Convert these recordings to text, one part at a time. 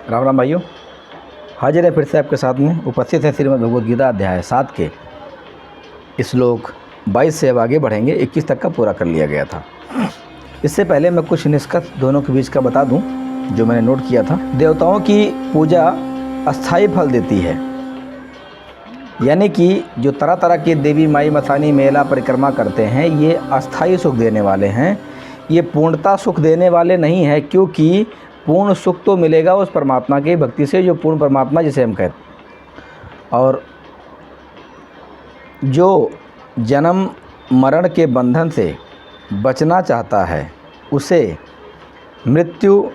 राम राम भाइयों, हाजिर है फिर से आपके साथ में उपस्थित है श्रीमद् भगवद गीता अध्याय 7 के श्लोक 22 से अब आगे बढ़ेंगे। 21 तक का पूरा कर लिया गया था। इससे पहले मैं कुछ निष्कर्ष दोनों के बीच का बता दूं जो मैंने नोट किया था। देवताओं की पूजा अस्थाई फल देती है, यानी कि जो तरह तरह के देवी माई मथानी मेला परिक्रमा करते हैं ये अस्थाई सुख देने वाले हैं, ये पूर्णता सुख देने वाले नहीं है, क्योंकि पूर्ण सुख तो मिलेगा उस परमात्मा की भक्ति से जो पूर्ण परमात्मा जिसे हम कहते हैं। और जो जन्म मरण के बंधन से बचना चाहता है उसे मृत्यु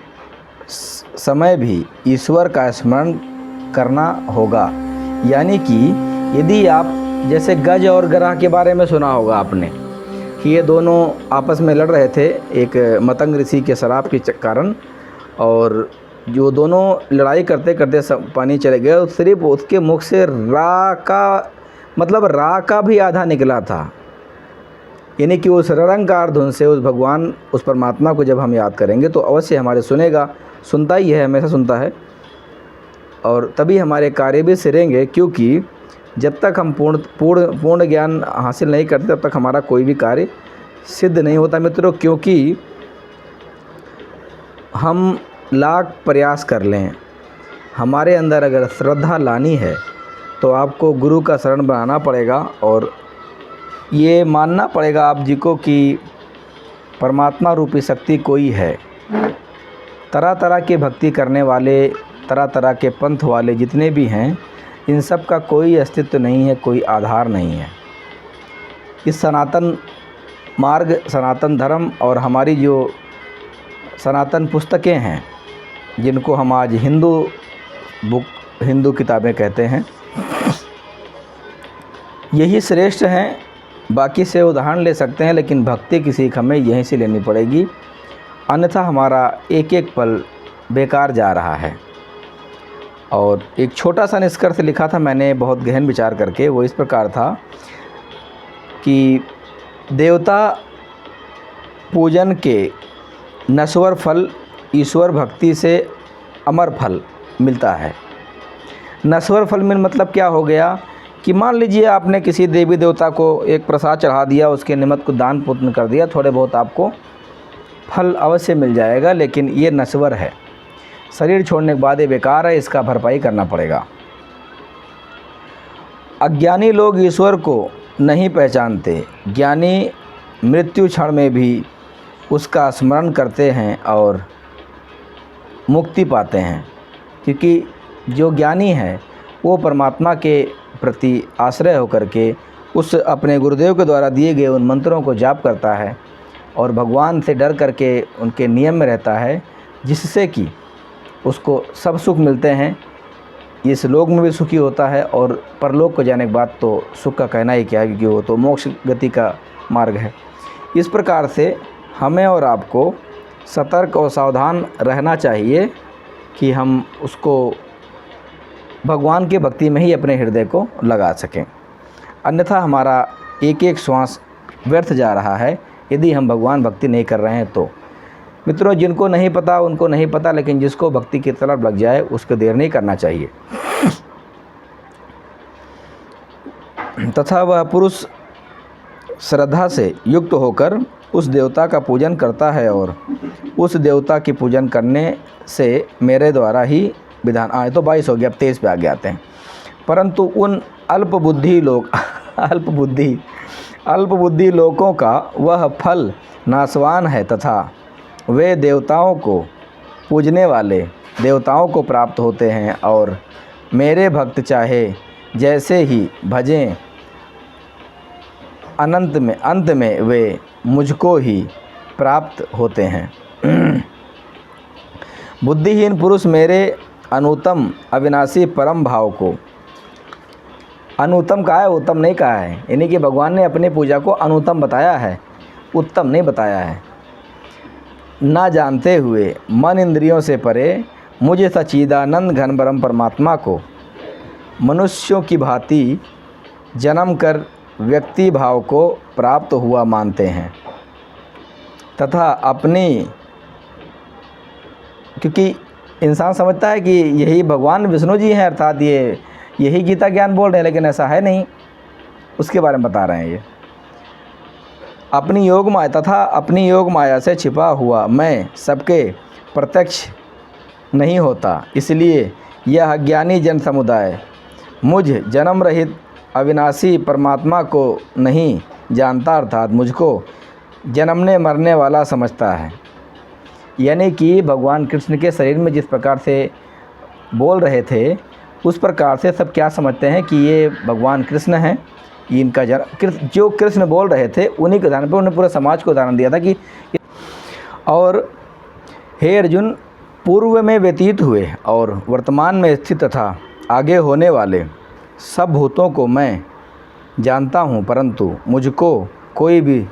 समय भी ईश्वर का स्मरण करना होगा। यानी कि यदि आप जैसे गज और गराह के बारे में सुना होगा आपने कि ये दोनों आपस में लड़ रहे थे एक मतंग ऋषि के शराब के कारण, और जो दोनों लड़ाई करते करते सब पानी चले गए और सिर्फ उसके मुख से रा का भी आधा निकला था। यानी कि उस निरंकार धुन से उस भगवान उस परमात्मा को जब हम याद करेंगे तो अवश्य हमारे सुनता ही है, हमेशा सुनता है, और तभी हमारे कार्य भी सिरेंगे। क्योंकि जब तक हम पूर्ण ज्ञान हासिल नहीं करते तब तक हमारा कोई भी कार्य सिद्ध नहीं होता मित्रों। क्योंकि हम लाख प्रयास कर लें, हमारे अंदर अगर श्रद्धा लानी है तो आपको गुरु का शरण बनाना पड़ेगा और ये मानना पड़ेगा आप जी को कि परमात्मा रूपी शक्ति कोई है। तरह तरह के भक्ति करने वाले, तरह तरह के पंथ वाले जितने भी हैं, इन सब का कोई अस्तित्व नहीं है, कोई आधार नहीं है। इस सनातन मार्ग, सनातन धर्म और हमारी जो सनातन पुस्तकें हैं जिनको हम आज हिंदू किताबें कहते हैं, यही श्रेष्ठ हैं। बाकी से उदाहरण ले सकते हैं, लेकिन भक्ति की सीख हमें यहीं से लेनी पड़ेगी, अन्यथा हमारा एक एक पल बेकार जा रहा है। और एक छोटा सा निष्कर्ष लिखा था मैंने बहुत गहन विचार करके, वो इस प्रकार था कि देवता पूजन के नश्वर फल ईश्वर भक्ति से अमर फल मिलता है। नश्वर फल में मतलब क्या हो गया कि मान लीजिए आपने किसी देवी देवता को एक प्रसाद चढ़ा दिया, उसके निमित्त को दान पुण्य कर दिया, थोड़े बहुत आपको फल अवश्य मिल जाएगा, लेकिन ये नश्वर है। शरीर छोड़ने के बाद ये बेकार है, इसका भरपाई करना पड़ेगा। अज्ञानी लोग ईश्वर को नहीं पहचानते, ज्ञानी मृत्यु क्षण में भी उसका स्मरण करते हैं और मुक्ति पाते हैं। क्योंकि जो ज्ञानी है वो परमात्मा के प्रति आश्रय होकर के उस अपने गुरुदेव के द्वारा दिए गए उन मंत्रों को जाप करता है और भगवान से डर करके उनके नियम में रहता है, जिससे कि उसको सब सुख मिलते हैं। इस लोक में भी सुखी होता है और परलोक को जाने के बाद तो सुख का कहना ही क्या है, क्योंकि वो तो मोक्ष गति का मार्ग है। इस प्रकार से हमें और आपको सतर्क और सावधान रहना चाहिए कि हम उसको भगवान की भक्ति में ही अपने हृदय को लगा सकें, अन्यथा हमारा एक एक श्वास व्यर्थ जा रहा है यदि हम भगवान भक्ति नहीं कर रहे हैं तो। मित्रों, जिनको नहीं पता उनको नहीं पता, लेकिन जिसको भक्ति की तरफ लग जाए उसको देर नहीं करना चाहिए। तथा वह पुरुष श्रद्धा से युक्त होकर उस देवता का पूजन करता है और उस देवता की पूजन करने से मेरे द्वारा ही विधान आए। तो 22 हो गया, अब 23 पे आगे आते हैं। परंतु उन अल्पबुद्धि लोगों का वह फल नाशवान है तथा वे देवताओं को पूजने वाले देवताओं को प्राप्त होते हैं, और मेरे भक्त चाहे जैसे ही भजें अंत में वे मुझको ही प्राप्त होते हैं। बुद्धिहीन पुरुष मेरे अनुत्तम अविनाशी परम भाव को, अनुत्तम कहा है, उत्तम नहीं कहा है, यानी कि भगवान ने अपनी पूजा को अनुत्तम बताया है, उत्तम नहीं बताया है। ना जानते हुए मन इंद्रियों से परे मुझे सच्चिदानंद घन ब्रह्म परमात्मा को मनुष्यों की भांति जन्म कर व्यक्ति भाव को प्राप्त हुआ मानते हैं तथा अपनी, क्योंकि इंसान समझता है कि यही भगवान विष्णु जी हैं, अर्थात यही गीता ज्ञान बोल रहे हैं, लेकिन ऐसा है नहीं। उसके बारे में बता रहे हैं ये। अपनी योग माया से छिपा हुआ मैं सबके प्रत्यक्ष नहीं होता, इसलिए यह अज्ञानी जन समुदाय मुझ जन्म रहित अविनाशी परमात्मा को नहीं जानता, अर्थात मुझको जन्मने मरने वाला समझता है। यानी कि भगवान कृष्ण के शरीर में जिस प्रकार से बोल रहे थे, उस प्रकार से सब क्या समझते हैं कि ये भगवान कृष्ण हैं, इनका जो कृष्ण बोल रहे थे उन्हीं के उदाहरण पर उन्होंने पूरे समाज को उदाहरण दिया था कि और हे अर्जुन, पूर्व में व्यतीत हुए और वर्तमान में स्थित तथा आगे होने वाले सब भूतों को मैं जानता हूँ, परंतु मुझको कोई भी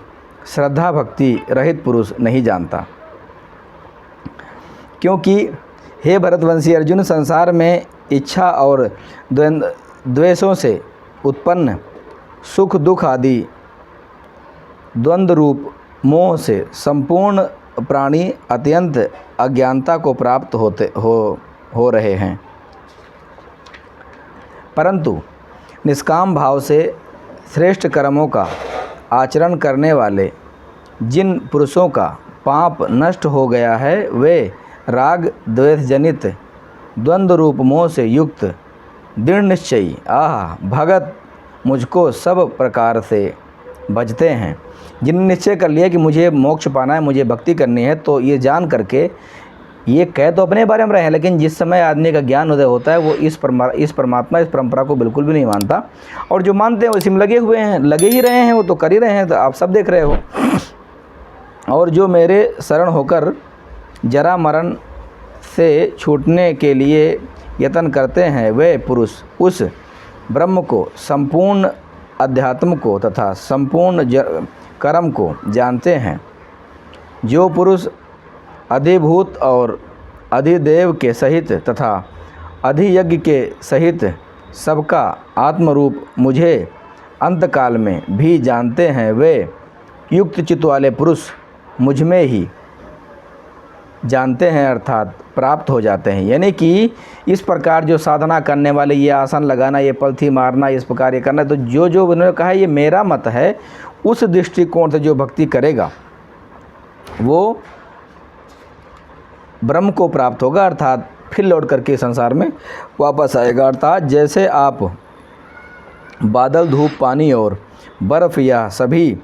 श्रद्धा भक्ति रहित पुरुष नहीं जानता। क्योंकि हे भरतवंशी अर्जुन, संसार में इच्छा और द्वेषों से उत्पन्न सुख दुख आदि द्वंद्व रूप मोह से संपूर्ण प्राणी अत्यंत अज्ञानता को प्राप्त हो रहे हैं, परंतु निष्काम भाव से श्रेष्ठ कर्मों का आचरण करने वाले जिन पुरुषों का पाप नष्ट हो गया है, वे राग द्वेष जनित द्वंद्व रूप मोह से युक्त दृढ़ निश्चयी भगत मुझको सब प्रकार से भजते हैं। जिन्होंने निश्चय कर लिया कि मुझे मोक्ष पाना है, मुझे भक्ति करनी है, तो ये जान करके ये कह तो अपने बारे में रहे हैं, लेकिन जिस समय आदमी का ज्ञान उदय होता है वो इस परमात्मा इस परंपरा को बिल्कुल भी नहीं मानता, और जो मानते हैं उसी में लगे हुए हैं, लगे ही रहे हैं, वो तो कर ही रहे हैं, तो आप सब देख रहे हो। और जो मेरे शरण होकर जरा मरण से छूटने के लिए यत्न करते हैं, वे पुरुष उस ब्रह्म को, संपूर्ण अध्यात्म को तथा संपूर्ण कर्म को जानते हैं। जो पुरुष अधिभूत और अधिदेव के सहित तथा अधियज्ञ के सहित सबका आत्मरूप मुझे अंतकाल में भी जानते हैं, वे युक्त चित्त वाले पुरुष मुझ में ही जानते हैं, अर्थात प्राप्त हो जाते हैं। यानी कि इस प्रकार जो साधना करने वाले, ये आसन लगाना, ये पलथी मारना, इस प्रकार ये करना, तो जो उन्होंने कहा ये मेरा मत है, उस दृष्टिकोण से जो भक्ति करेगा वो ब्रह्म को प्राप्त होगा, अर्थात फिर लौट करके संसार में वापस आएगा। अर्थात जैसे आप बादल, धूप, पानी और बर्फ़ या सभी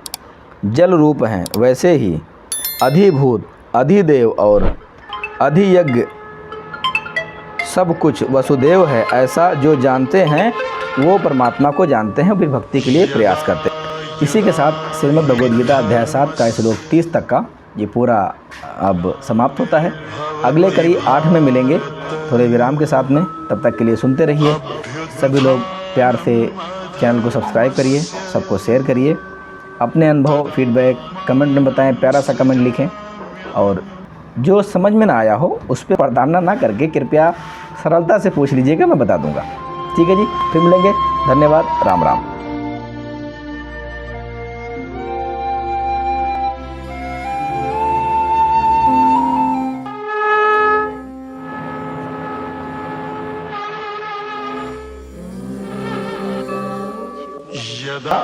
जल रूप हैं, वैसे ही अधिभूत, अधिदेव और अधियज्ञ सब कुछ वसुदेव है, ऐसा जो जानते हैं वो परमात्मा को जानते हैं, फिर भक्ति के लिए प्रयास करते हैं। इसी के साथ श्रीमद् भगवद गीता अध्याय 7 का श्लोक 30 तक का ये पूरा अब समाप्त होता है। अगले कड़ी 8 में मिलेंगे थोड़े विराम के साथ में, तब तक के लिए सुनते रहिए। सभी लोग प्यार से चैनल को सब्सक्राइब करिए, सबको शेयर करिए, अपने अनुभव फीडबैक कमेंट में बताएं, प्यारा सा कमेंट लिखें, और जो समझ में ना आया हो उस पर प्रताड़ना ना करके कृपया सरलता से पूछ लीजिएगा, मैं बता दूंगा। ठीक है जी, फिर मिलेंगे। धन्यवाद। राम राम।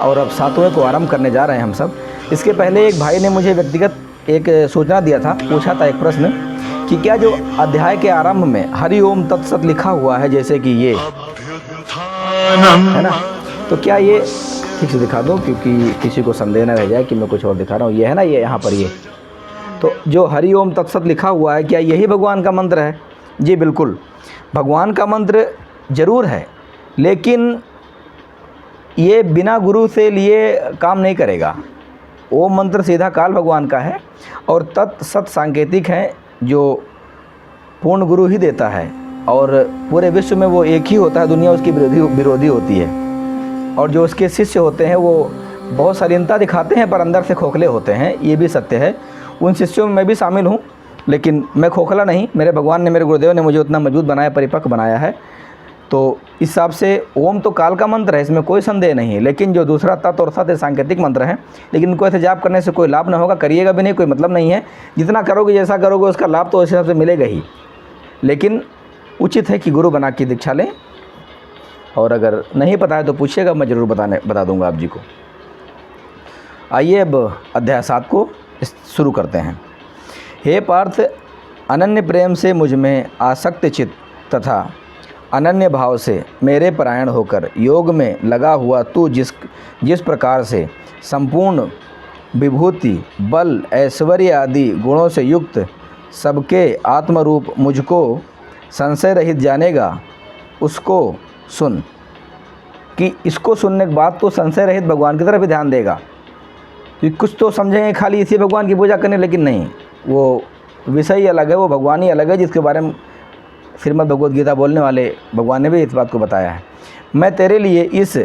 और अब 7वें को आरंभ करने जा रहे हैं हम सब। इसके पहले एक भाई ने मुझे व्यक्तिगत एक सूचना दिया था, पूछा था एक प्रश्न कि क्या जो अध्याय के आरंभ में हरि ओम तत्सत लिखा हुआ है, जैसे कि ये है ना, तो क्या ये ठीक से दिखा दो क्योंकि किसी को संदेह न रह जाए कि मैं कुछ और दिखा रहा हूँ। ये है ना, ये यहाँ पर ये तो जो हरि ओम तत्सत लिखा हुआ है, क्या यही भगवान का मंत्र है? जी बिल्कुल, भगवान का मंत्र ज़रूर है, लेकिन ये बिना गुरु से लिए काम नहीं करेगा। ओम मंत्र सीधा काल भगवान का है और तत् सत सांकेतिक है, जो पूर्ण गुरु ही देता है, और पूरे विश्व में वो एक ही होता है, दुनिया उसकी विरोधी होती है। और जो उसके शिष्य होते हैं वो बहुत शालीनता दिखाते हैं पर अंदर से खोखले होते हैं, ये भी सत्य है। उन शिष्यों में मैं भी शामिल हूँ, लेकिन मैं खोखला नहीं। मेरे भगवान ने, मेरे गुरुदेव ने मुझे उतना मजबूत बनाया, परिपक्व बनाया है। तो इस हिसाब से ओम तो काल का मंत्र है, इसमें कोई संदेह नहीं है। लेकिन जो दूसरा तत् और सत सांकेतिक मंत्र है, लेकिन इनको ऐसे जाप करने से कोई लाभ ना होगा, करिएगा भी नहीं, कोई मतलब नहीं है। जितना करोगे, जैसा करोगे, उसका लाभ तो उस हिसाब से मिलेगा ही। लेकिन उचित है कि गुरु बना के दीक्षा लें, और अगर नहीं पता है तो पूछिएगा, मैं ज़रूर बता दूंगा आप जी को। आइए अब अध्याय 7 को शुरू करते हैं। हे पार्थ, अनन्य प्रेम से मुझ में आसक्त चित्त तथा अनन्य भाव से मेरे परायण होकर योग में लगा हुआ तू जिस प्रकार से संपूर्ण विभूति, बल, ऐश्वर्य आदि गुणों से युक्त सबके आत्मरूप मुझको संशय रहित जानेगा, उसको सुन। कि इसको सुनने के बाद तो संशय रहित भगवान की तरफ भी ध्यान देगा। क्योंकि कुछ तो समझेंगे खाली इसी भगवान की पूजा करने, लेकिन नहीं, वो विषय ही अलग है, वो भगवान ही अलग है, जिसके बारे में श्रीमद् भगवद गीता बोलने वाले भगवान ने भी इस बात को बताया है। मैं तेरे लिए इस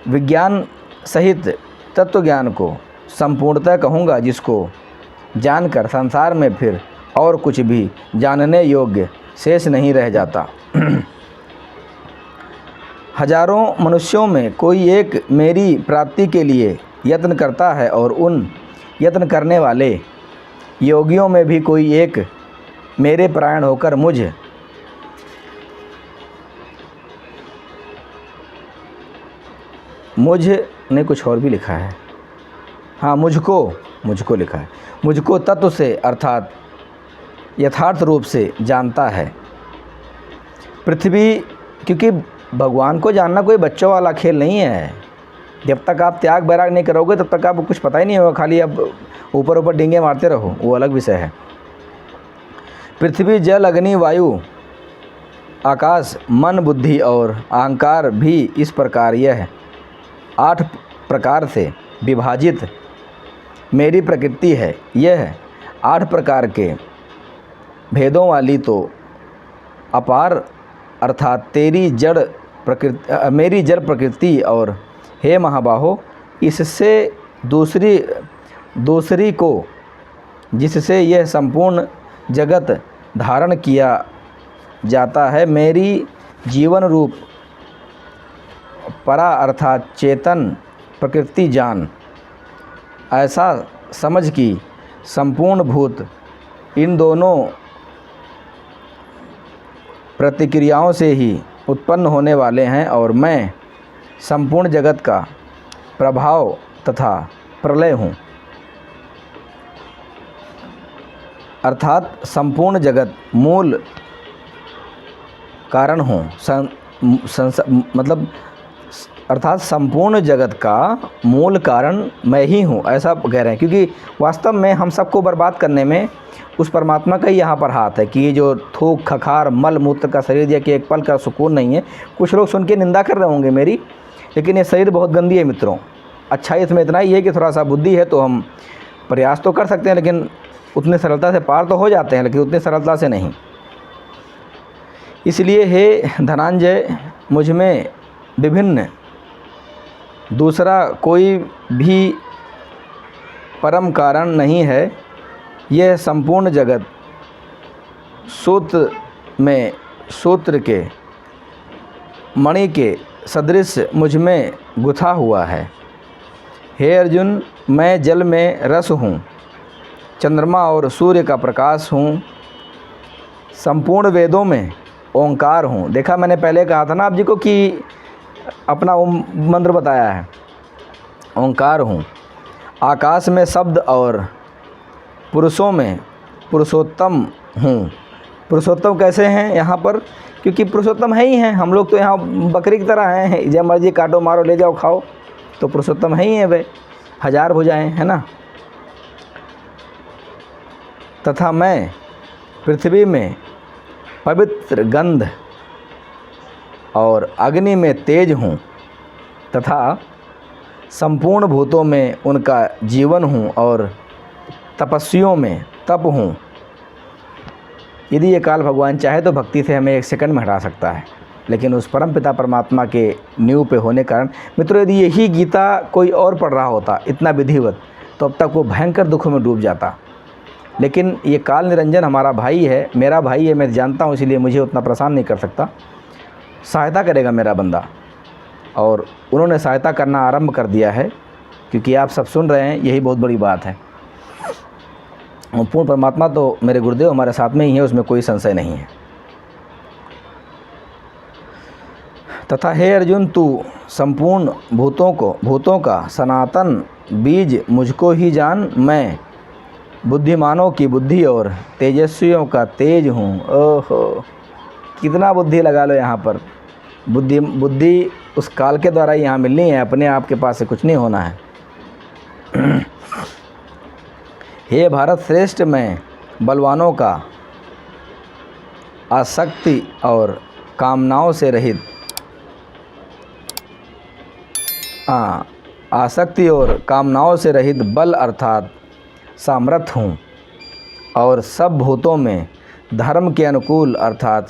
विज्ञान सहित तत्व ज्ञान को संपूर्णतः कहूँगा, जिसको जानकर संसार में फिर और कुछ भी जानने योग्य शेष नहीं रह जाता। हजारों मनुष्यों में कोई एक मेरी प्राप्ति के लिए यत्न करता है, और उन यत्न करने वाले योगियों में भी कोई एक मेरे परायण होकर मुझ ने कुछ और भी लिखा है, हाँ, मुझको लिखा है, मुझको तत्व से अर्थात यथार्थ रूप से जानता है। पृथ्वी, क्योंकि भगवान को जानना कोई बच्चों वाला खेल नहीं है। जब तक आप त्याग बैराग नहीं करोगे तब तक आपको कुछ पता ही नहीं होगा, खाली आप ऊपर ऊपर डींगे मारते रहो, वो अलग विषय है। पृथ्वी, जल, अग्नि, वायु, आकाश, मन, बुद्धि और अहंकार भी इस प्रकार यह 8 प्रकार से विभाजित मेरी प्रकृति है। यह 8 प्रकार के भेदों वाली तो अपार अर्थात तेरी जड़ प्रकृति, मेरी जड़ प्रकृति, और हे महाबाहो, इससे दूसरी को जिससे यह संपूर्ण जगत धारण किया जाता है, मेरी जीवन रूप परा अर्थात चेतन प्रकृति जान। ऐसा समझ कि संपूर्ण भूत इन दोनों प्रतिक्रियाओं से ही उत्पन्न होने वाले हैं, और मैं संपूर्ण जगत का प्रभाव तथा प्रलय हूँ, अर्थात संपूर्ण जगत मूल कारण हूँ। मतलब अर्थात संपूर्ण जगत का मूल कारण मैं ही हूँ, ऐसा कह रहे हैं। क्योंकि वास्तव में हम सबको बर्बाद करने में उस परमात्मा का ही यहाँ पर हाथ है कि ये जो थूक, खखार, मल मूत्र का शरीर दिया कि एक पल का सुकून नहीं है। कुछ लोग सुन के निंदा कर रहे होंगे मेरी, लेकिन ये शरीर बहुत गंदी है मित्रों। अच्छा इसमें इतना ही है कि थोड़ा सा बुद्धि है तो हम प्रयास तो कर सकते हैं, लेकिन उतनी सरलता से पार तो हो जाते हैं, लेकिन उतनी सरलता से नहीं। इसलिए हे धनंजय, मुझ में विभिन्न दूसरा कोई भी परम कारण नहीं है। यह संपूर्ण जगत सूत्र के मणि के सदृश मुझ में गुथा हुआ है। हे अर्जुन, मैं जल में रस हूँ, चंद्रमा और सूर्य का प्रकाश हूँ, संपूर्ण वेदों में ओंकार हूँ। देखा, मैंने पहले कहा था ना आप जी को कि अपना ओम मंत्र बताया है, ओंकार हूँ। आकाश में शब्द और पुरुषों में पुरुषोत्तम हूँ। पुरुषोत्तम कैसे हैं यहाँ पर? क्योंकि पुरुषोत्तम है ही हैं। हम लोग तो यहाँ बकरी की तरह हैं, जब मर्जी काटो मारो ले जाओ खाओ, तो पुरुषोत्तम है ही हैं वे, 1000 भुजाएं, है ना। तथा मैं पृथ्वी में पवित्र गंध और अग्नि में तेज हूँ, तथा संपूर्ण भूतों में उनका जीवन हूँ, और तपस्वियों में तप हूँ। यदि ये काल भगवान चाहे तो भक्ति से हमें 1 सेकंड में हटा सकता है, लेकिन उस परम पिता परमात्मा के नींव पे होने कारण मित्रों, यदि यही गीता कोई और पढ़ रहा होता इतना विधिवत, तो अब तक वो भयंकर दुखों में डूब जाता। लेकिन ये काल निरंजन हमारा भाई है, मेरा भाई है, मैं जानता हूँ, इसीलिए मुझे उतना परेशान नहीं कर सकता। सहायता करेगा मेरा बंदा, और उन्होंने सहायता करना आरंभ कर दिया है, क्योंकि आप सब सुन रहे हैं, यही बहुत बड़ी बात है। पूर्ण परमात्मा तो मेरे गुरुदेव हमारे साथ में ही है, उसमें कोई संशय नहीं है। तथा हे अर्जुन, तू संपूर्ण भूतों का सनातन बीज मुझको ही जान। मैं बुद्धिमानों की बुद्धि और तेजस्वियों का तेज हूँ। ओहो, कितना बुद्धि लगा लो यहाँ पर। बुद्धि उस काल के द्वारा यहाँ मिलनी है, अपने आप के पास से कुछ नहीं होना है। हे भारत श्रेष्ठ, मैं बलवानों का आसक्ति और कामनाओं से रहित बल अर्थात सामर्थ हूँ, और सब भूतों में धर्म के अनुकूल अर्थात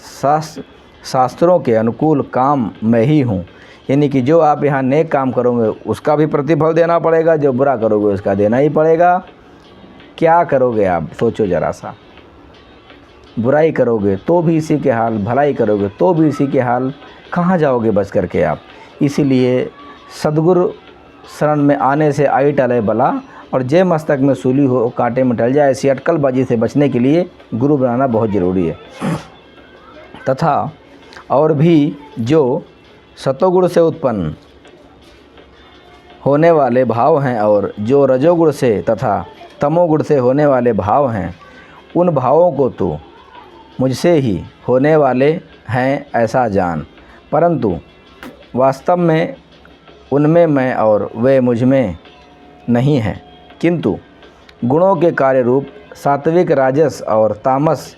शास्त्रों के अनुकूल काम मैं ही हूँ। यानी कि जो आप यहाँ नेक काम करोगे उसका भी प्रतिफल देना पड़ेगा, जो बुरा करोगे उसका देना ही पड़ेगा। क्या करोगे आप, सोचो ज़रा सा। बुराई करोगे तो भी इसी के हाल, भलाई करोगे तो भी इसी के हाल, कहाँ जाओगे बच करके आप। इसीलिए सद्गुरु शरण में आने से आई टले बला, और जय मस्तक में सूली हो कांटे में टल जाए। ऐसी अटकलबाजी से बचने के लिए गुरु बनाना बहुत ज़रूरी है। तथा और भी जो सतोगुण से उत्पन्न होने वाले भाव हैं, और जो रजोगुण से तथा तमोगुण से होने वाले भाव हैं, उन भावों को तो मुझसे ही होने वाले हैं ऐसा जान। परंतु वास्तव में उनमें मैं और वे मुझ में नहीं हैं, किंतु गुणों के कार्य रूप सात्विक, राजस और तामस,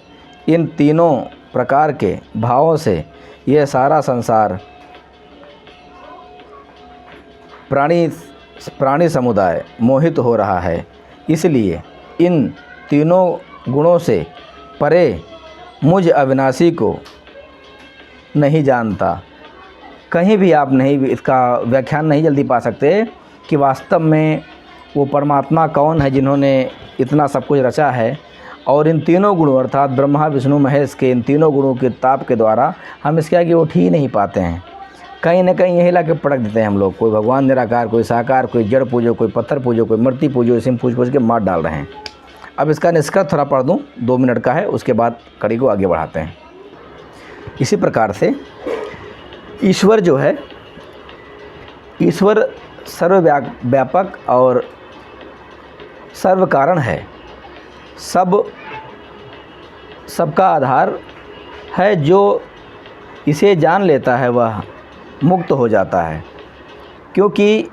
इन तीनों प्रकार के भावों से यह सारा संसार प्राणी समुदाय मोहित हो रहा है। इसलिए इन तीनों गुणों से परे मुझ अविनाशी को नहीं जानता। कहीं भी आप नहीं, इसका व्याख्यान नहीं जल्दी पा सकते कि वास्तव में वो परमात्मा कौन है जिन्होंने इतना सब कुछ रचा है। और इन तीनों गुणों अर्थात ब्रह्मा विष्णु महेश के इन तीनों गुणों के ताप के द्वारा हम इसके आगे उठ ही नहीं पाते हैं। कहीं ना कहीं यही ला के पटक देते हैं हम लोग। कोई भगवान निराकार, कोई साकार, कोई जड़ पूजो, कोई पत्थर पूजो, कोई मूर्ति पूजो, इसी में पूज के मार डाल रहे हैं। अब इसका निष्कर्ष थोड़ा पढ़ दूँ, 2 मिनट का है, उसके बाद कड़ी को आगे बढ़ाते हैं। इसी प्रकार से ईश्वर जो है, ईश्वर सर्वव्यापक और सर्व कारण है, सबका आधार है। जो इसे जान लेता है वह मुक्त हो जाता है, क्योंकि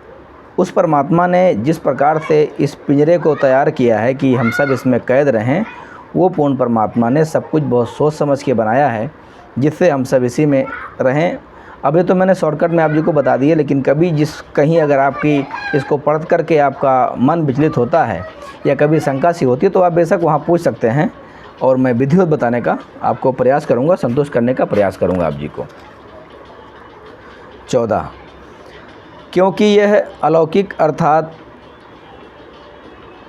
उस परमात्मा ने जिस प्रकार से इस पिंजरे को तैयार किया है कि हम सब इसमें कैद रहें, वो पूर्ण परमात्मा ने सब कुछ बहुत सोच समझ के बनाया है, जिससे हम सब इसी में रहें। अभी तो मैंने शॉर्टकट में आप जी को बता दिए, लेकिन कभी कहीं अगर आपकी इसको पढ़ करके आपका मन विचलित होता है या कभी शंका सी होती है, तो आप बेशक वहाँ पूछ सकते हैं, और मैं विधिवत बताने का आपको प्रयास करूँगा, संतुष्ट करने का प्रयास करूँगा आप जी को। 14, क्योंकि यह अलौकिक अर्थात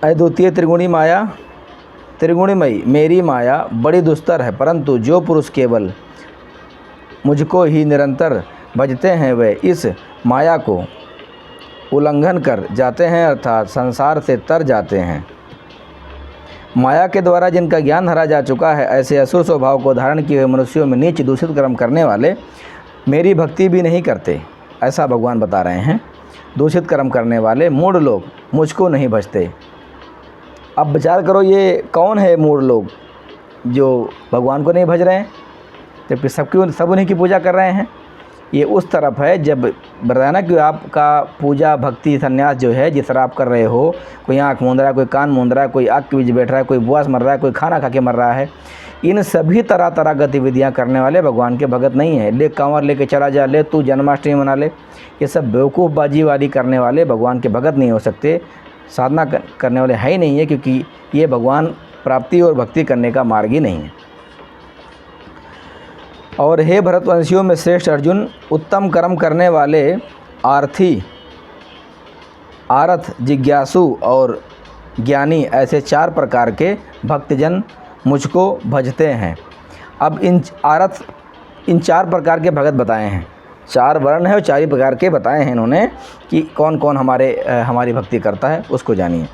अद्वितीय त्रिगुणीमयी मेरी माया बड़ी दुस्तर है, परंतु जो पुरुष केवल मुझको ही निरंतर भजते हैं वे इस माया को उल्लंघन कर जाते हैं, अर्थात संसार से तर जाते हैं। माया के द्वारा जिनका ज्ञान हरा जा चुका है, ऐसे असुर स्वभाव को धारण किए हुए मनुष्यों में नीच दूषित कर्म करने वाले मेरी भक्ति भी नहीं करते, ऐसा भगवान बता रहे हैं। दूषित कर्म करने वाले मूढ़ लोग मुझको नहीं भजते। अब विचार करो, ये कौन है मूढ़ लोग जो भगवान को नहीं भज रहे हैं, जबकि सब उन्हीं की पूजा कर रहे हैं। ये उस तरफ है जब बताना कि आपका पूजा भक्ति संन्यास जो है, जिस तरह आप कर रहे हो, कोई आँख मूंद रहा है, कोई कान मूंद रहा है, कोई आग के बीच बैठ रहा है, कोई उपवास मर रहा है, कोई खाना खा के मर रहा है, इन सभी तरह गतिविधियां करने वाले भगवान के भगत नहीं है। ले कांवर लेके चला जा, ले तू जन्माष्टमी मना ले, ये सब बेवकूफ़बाजी वाली करने वाले भगवान के भगत नहीं हो सकते, साधना करने वाले है ही नहीं है, क्योंकि ये भगवान प्राप्ति और भक्ति करने का मार्ग ही नहीं है। और हे भरतवंशियों में श्रेष्ठ अर्जुन, उत्तम कर्म करने वाले आर्थी, आरथ, जिज्ञासु और ज्ञानी, ऐसे 4 प्रकार के भक्तजन मुझको भजते हैं। अब इन 4 प्रकार के भगत बताए हैं, 4 वर्ण हैं और 4 ही प्रकार के बताए हैं इन्होंने कि कौन कौन हमारी भक्ति करता है, उसको जानिए।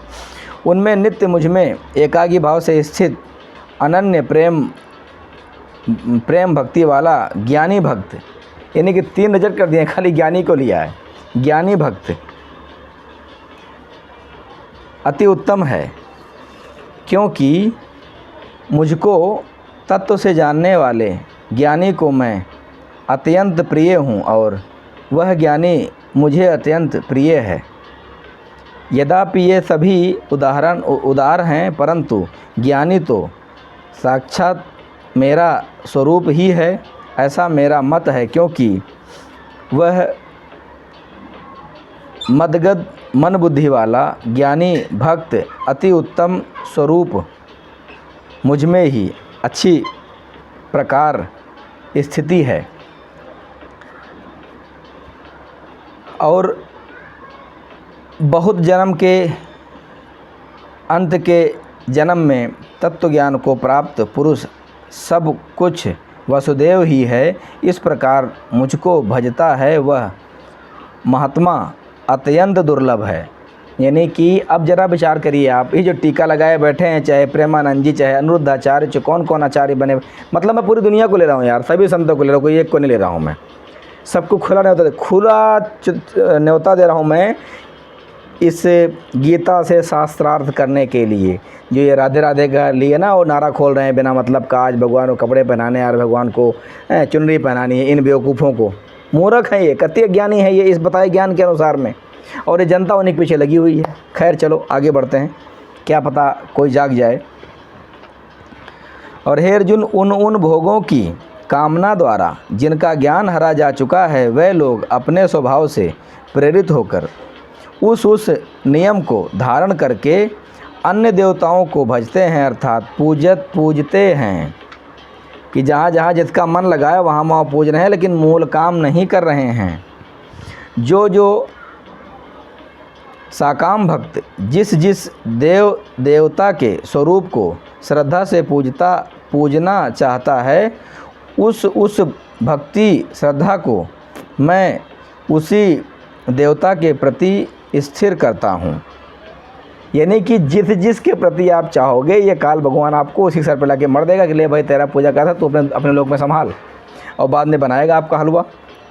उनमें नित्य मुझ में एकागी भाव से स्थित अनन्य प्रेम भक्ति वाला ज्ञानी भक्त, यानी कि 3 रिजेक्ट कर दिए, खाली ज्ञानी को लिया है। ज्ञानी भक्त अति उत्तम है, क्योंकि मुझको तत्व से जानने वाले ज्ञानी को मैं अत्यंत प्रिय हूँ और वह ज्ञानी मुझे अत्यंत प्रिय है। यद्यपि ये सभी उदार हैं, परंतु ज्ञानी तो साक्षात मेरा स्वरूप ही है, ऐसा मेरा मत है, क्योंकि वह मदगद मन बुद्धि वाला ज्ञानी भक्त अति उत्तम स्वरूप मुझमें ही अच्छी प्रकार स्थिति है और बहुत जन्म के अंत के जन्म में तत्व ज्ञान को प्राप्त पुरुष सब कुछ वसुदेव ही है। इस प्रकार मुझको भजता है वह महात्मा अत्यंत दुर्लभ है। यानी कि अब जरा विचार करिए आप, ये जो टीका लगाए बैठे हैं, चाहे प्रेमानंद जी, चाहे अनिरुद्धाचार्य, चाहे कौन कौन आचार्य बने, मतलब मैं पूरी दुनिया को ले रहा हूँ यार, सभी संतों को ले रहा हूँ, कोई एक को नहीं ले रहा हूँ मैं, सबको खुला न्योता दे रहा हूँ मैं इस गीता से शास्त्रार्थ करने के लिए। जो ये राधे राधे का लिए ना वो नारा खोल रहे हैं बिना मतलब का, आज भगवान को कपड़े पहनाने यार, भगवान को चुनरी पहनानी है, इन बेवकूफ़ों को, मूर्ख है ये, कत्तीय ज्ञानी है ये इस बताए ज्ञान के अनुसार में, और ये जनता उन्हीं के पीछे लगी हुई है। खैर चलो आगे बढ़ते हैं, क्या पता कोई जाग जाए। और हे अर्जुन, उन भोगों की कामना द्वारा जिनका ज्ञान हरा जा चुका है, वे लोग अपने स्वभाव से प्रेरित होकर उस नियम को धारण करके अन्य देवताओं को भजते हैं, अर्थात पूजते हैं कि जहाँ जहाँ जिसका मन लगाए वहाँ वहाँ पूज रहे हैं, लेकिन मूल काम नहीं कर रहे हैं। जो साकाम भक्त जिस देवता के स्वरूप को श्रद्धा से पूजना चाहता है, उस भक्ति श्रद्धा को मैं उसी देवता के प्रति स्थिर करता हूँ। यानी कि जिसके प्रति आप चाहोगे, ये काल भगवान आपको उसी सर पर लाके मर देगा कि ले भाई तेरा पूजा करता तो अपने लोक में संभाल, और बाद में बनाएगा आपका हलवा।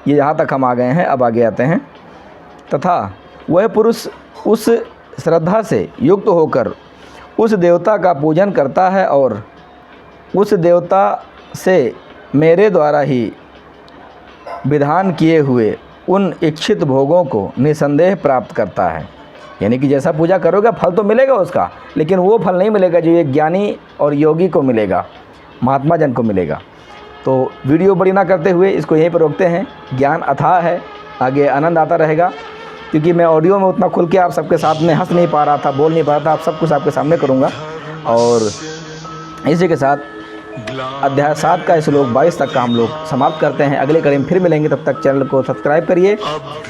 ये यहाँ तक हम आ गए हैं, अब आगे आते हैं। तथा वह पुरुष उस श्रद्धा से युक्त होकर उस देवता का पूजन करता है और उस देवता से मेरे द्वारा ही विधान किए हुए उन इच्छित भोगों को निसंदेह प्राप्त करता है। यानी कि जैसा पूजा करोगे फल तो मिलेगा उसका, लेकिन वो फल नहीं मिलेगा जो एक ज्ञानी और योगी को मिलेगा, महात्मा जन को मिलेगा। तो वीडियो बड़ी ना करते हुए इसको यहीं पर रोकते हैं। ज्ञान अथाह है, आगे आनंद आता रहेगा, क्योंकि मैं ऑडियो में उतना खुल के आप सबके साथ में हंस नहीं पा रहा था, बोल नहीं पा रहा था, आप सब कुछ आपके सामने करूँगा। और इसी के साथ अध्याय 7 का श्लोक 22 तक का हम लोग समाप्त करते हैं। अगले कड़ी में फिर मिलेंगे, तब तक चैनल को सब्सक्राइब करिए,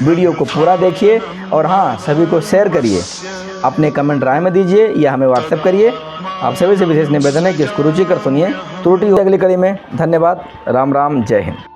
वीडियो को पूरा देखिए और हाँ सभी को शेयर करिए, अपने कमेंट राय में दीजिए या हमें व्हाट्सएप करिए। आप सभी से विशेष निवेदन है कि इसको रुचि कर सुनिए, त्रुटि हो अगली कड़ी में। धन्यवाद, राम राम, जय हिंद।